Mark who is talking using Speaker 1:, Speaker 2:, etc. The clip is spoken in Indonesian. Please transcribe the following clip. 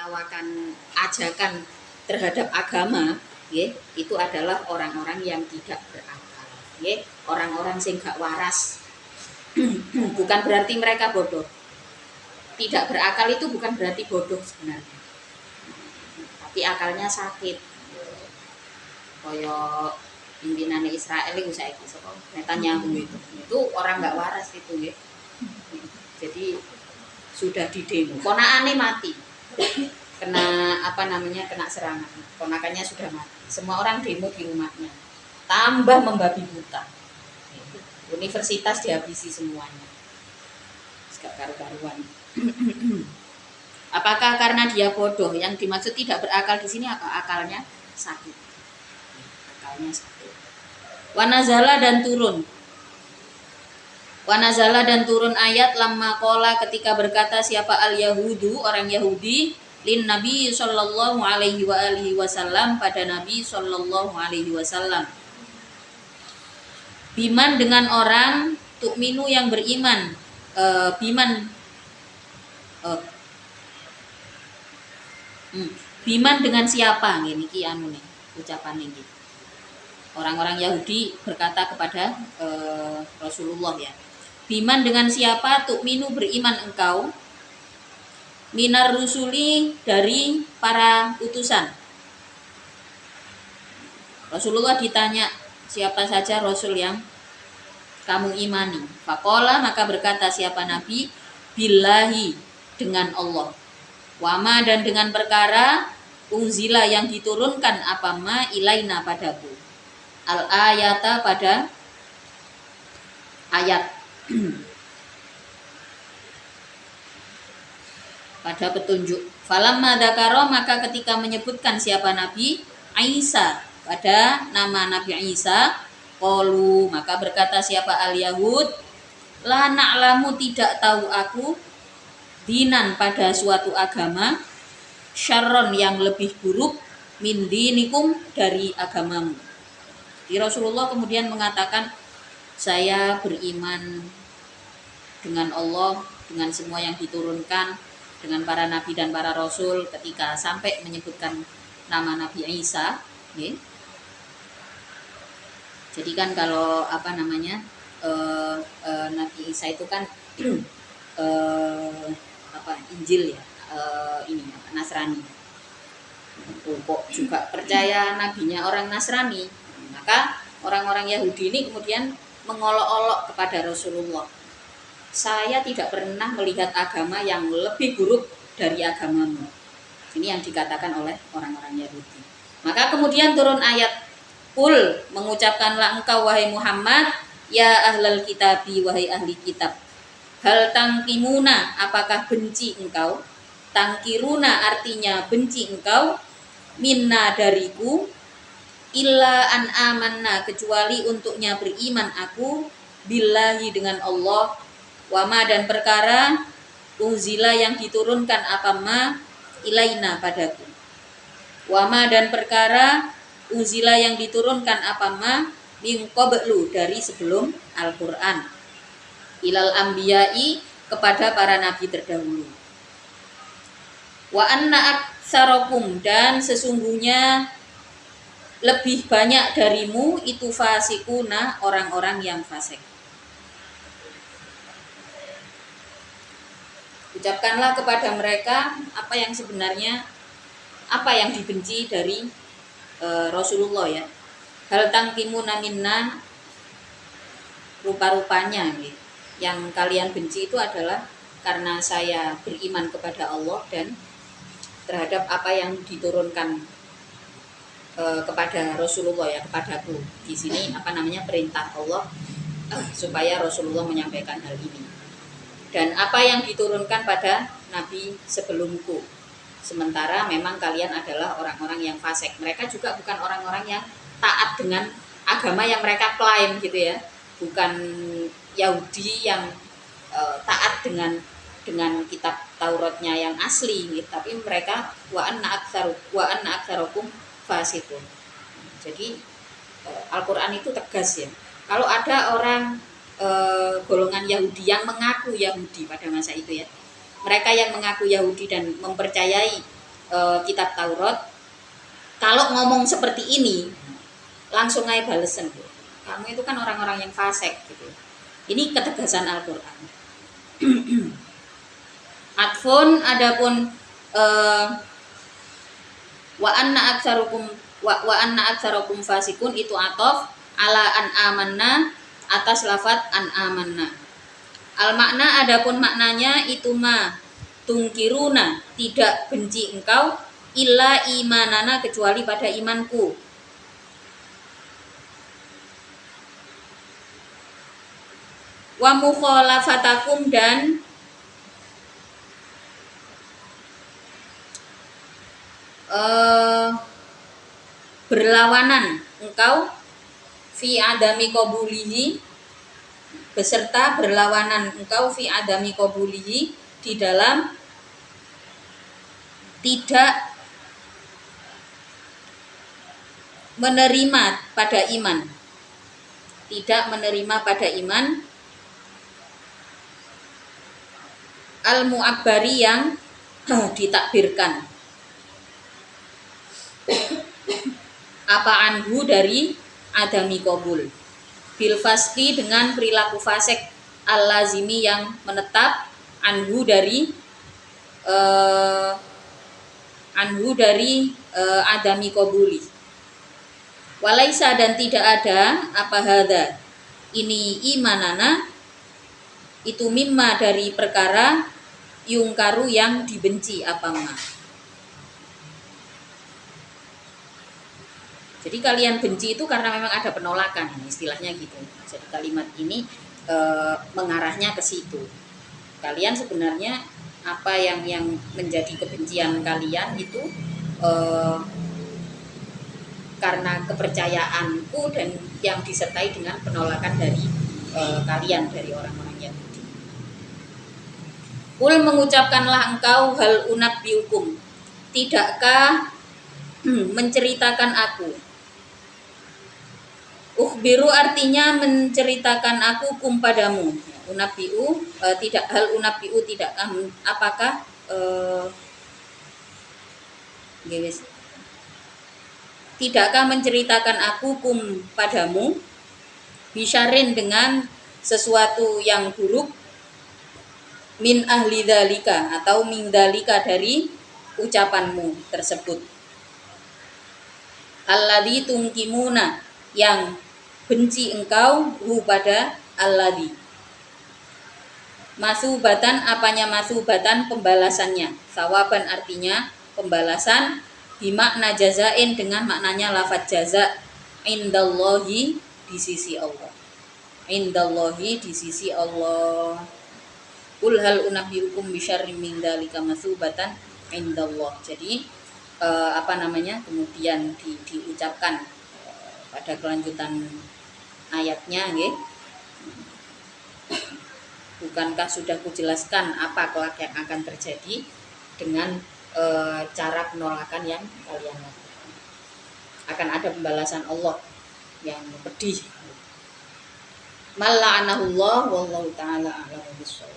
Speaker 1: menertawakan ajakan terhadap agama, ya, itu adalah orang-orang yang tidak berakal, ya, orang-orang sing gak waras. Bukan berarti mereka bodoh. Tidak berakal itu bukan berarti bodoh sebenarnya, tapi akalnya sakit. Koyo pimpinan Israel itu saiki sapa Netanyahu itu orang nggak waras itu ya. Jadi sudah didemo, ponakane mati, kena kena serangan, ponakannya sudah mati, semua orang demo di rumahnya, tambah membabi buta, universitas dihabisi semuanya, gak karu-karuan. Apakah karena dia bodoh? Yang dimaksud tidak berakal di sini apa? Akalnya sakit. Akalnya sakit. Wanazala dan turun. Wanazala dan turun ayat lamma qala ketika berkata siapa al-yahudu orang Yahudi lin Nabi sallallahu alaihi wasallam pada Nabi sallallahu alaihi wasallam. Biman dengan orang tu'minu yang beriman. Biman dengan siapa niki anu nih ucapan ini. Orang-orang Yahudi berkata kepada Rasulullah ya. Biman dengan siapa tu'minu beriman engkau minar rusuli dari para utusan. Rasulullah ditanya siapa saja rasul yang kamu imani. Faqala maka berkata siapa nabi billahi dengan Allah. Wama dan dengan perkara unzila yang diturunkan apa ma ilaina padaku. Al ayata pada ayat pada petunjuk. Falamma dzakara maka ketika menyebutkan siapa Nabi Isa pada nama Nabi Isa qalu maka berkata siapa al-yahud la na'lamu tidak tahu aku dinan pada suatu agama syarron yang lebih buruk min dinikum dari agamamu. Di Rasulullah kemudian mengatakan saya beriman dengan Allah, dengan semua yang diturunkan, dengan para nabi dan para rasul ketika sampai menyebutkan nama Nabi Isa. Okay. Jadi kan kalau Nabi Isa itu kan Injil ya, Nasrani. Kok juga percaya nabinya orang Nasrani. Maka orang-orang Yahudi ini kemudian mengolok-olok kepada Rasulullah. Saya tidak pernah melihat agama yang lebih buruk dari agamamu. Ini yang dikatakan oleh orang-orang Yahudi. Maka kemudian turun ayat Qul mengucapkanlah engkau wahai Muhammad ya ahlal kitabi wahai ahli kitab. Hal tangkimuna apakah benci engkau? Tangkiruna artinya benci engkau minna dariku illa an amanna kecuali untuknya beriman aku billahi dengan Allah wama dan perkara unzila yang diturunkan apa ma ilaina padaku wama dan perkara unzila yang diturunkan apa ma min qablu dari sebelum Al-Qur'an ilal anbiya'i kepada para nabi terdahulu wa anna aktsarakum dan sesungguhnya lebih banyak darimu itu fasikuna orang-orang yang fasik. Ucapkanlah kepada mereka apa yang sebenarnya apa yang dibenci dari Rasulullah ya. Hal tangkimuna minna rupa-rupanya gitu. Yang kalian benci itu adalah karena saya beriman kepada Allah dan terhadap apa yang diturunkan kepada Rasulullah ya kepadaku. Di sini perintah Allah supaya Rasulullah menyampaikan hal ini. Dan apa yang diturunkan pada nabi sebelumku. Sementara memang kalian adalah orang-orang yang fasik. Mereka juga bukan orang-orang yang taat dengan agama yang mereka klaim gitu ya. Bukan Yahudi yang taat dengan kitab Tauratnya yang asli gitu. Tapi mereka wa anna aktsarukum fasikun. Jadi Al-Qur'an itu tegas ya. Kalau ada orang golongan Yahudi yang mengaku Yahudi pada masa itu ya. Mereka yang mengaku Yahudi dan mempercayai kitab Taurat, kalau ngomong seperti ini langsung aja balesen, kamu itu kan orang-orang yang fasik gitu. Ini ketegasan Al-Qur'an. Atfun adapun wa anna aktsarukum fasikun itu atof ala an amanna atas lafat an amanna. Al makna adapun maknanya itu ma tungkiruna tidak benci engkau illa imanana kecuali pada imanku. Wa mukhalafatakum dan berlawanan engkau fi adami qabulihi beserta berlawanan engkau fi adami qabulihi di dalam tidak menerima pada iman, tidak menerima pada iman al-mu'abbari yang ditakbirkan apa anhu dari adami qabul bil fasqi dengan perilaku fasik al-lazimi yang menetap anhu dari adami qabuli. Walaisa dan tidak ada apa hadza ini imanana itu mimma dari perkara yungkaru yang dibenci apa ma. Jadi kalian benci itu karena memang ada penolakan, istilahnya gitu. Jadi kalimat ini mengarahnya ke situ. Kalian sebenarnya apa yang menjadi kebencian kalian itu karena kepercayaanku dan yang disertai dengan penolakan dari kalian, dari orang-orang Yahudi. Kul mengucapkanlah engkau hal unabbiukum, tidakkah menceritakan aku. Ukhbiru artinya menceritakan aku kum padamu. Unabbiu tidak hal unabbiu tidakkah apakah tidakkah menceritakan aku kum padamu bisyarin dengan sesuatu yang buruk min ahli dzalika atau min dzalika dari ucapanmu tersebut. Alladzi tungkimuna yang benci engkau hu pada alladzi. Masubatan apanya masubatan pembalasannya. Sawaban artinya pembalasan bimakna jazain dengan maknanya lafaz jaza indallahi di sisi Allah. Indallahi di sisi Allah. Qul hal unabbiukum bisyarrim min dzalika masubatan indallah. Jadi kemudian diucapkan pada kelanjutan ayatnya nggih. Bukankah sudah kujelaskan apa kelak yang akan terjadi dengan cara penolakan yang kalian lakukan. Akan ada pembalasan Allah yang pedih. Malla'anahullah wallahu ta'ala a'lamu bissawab.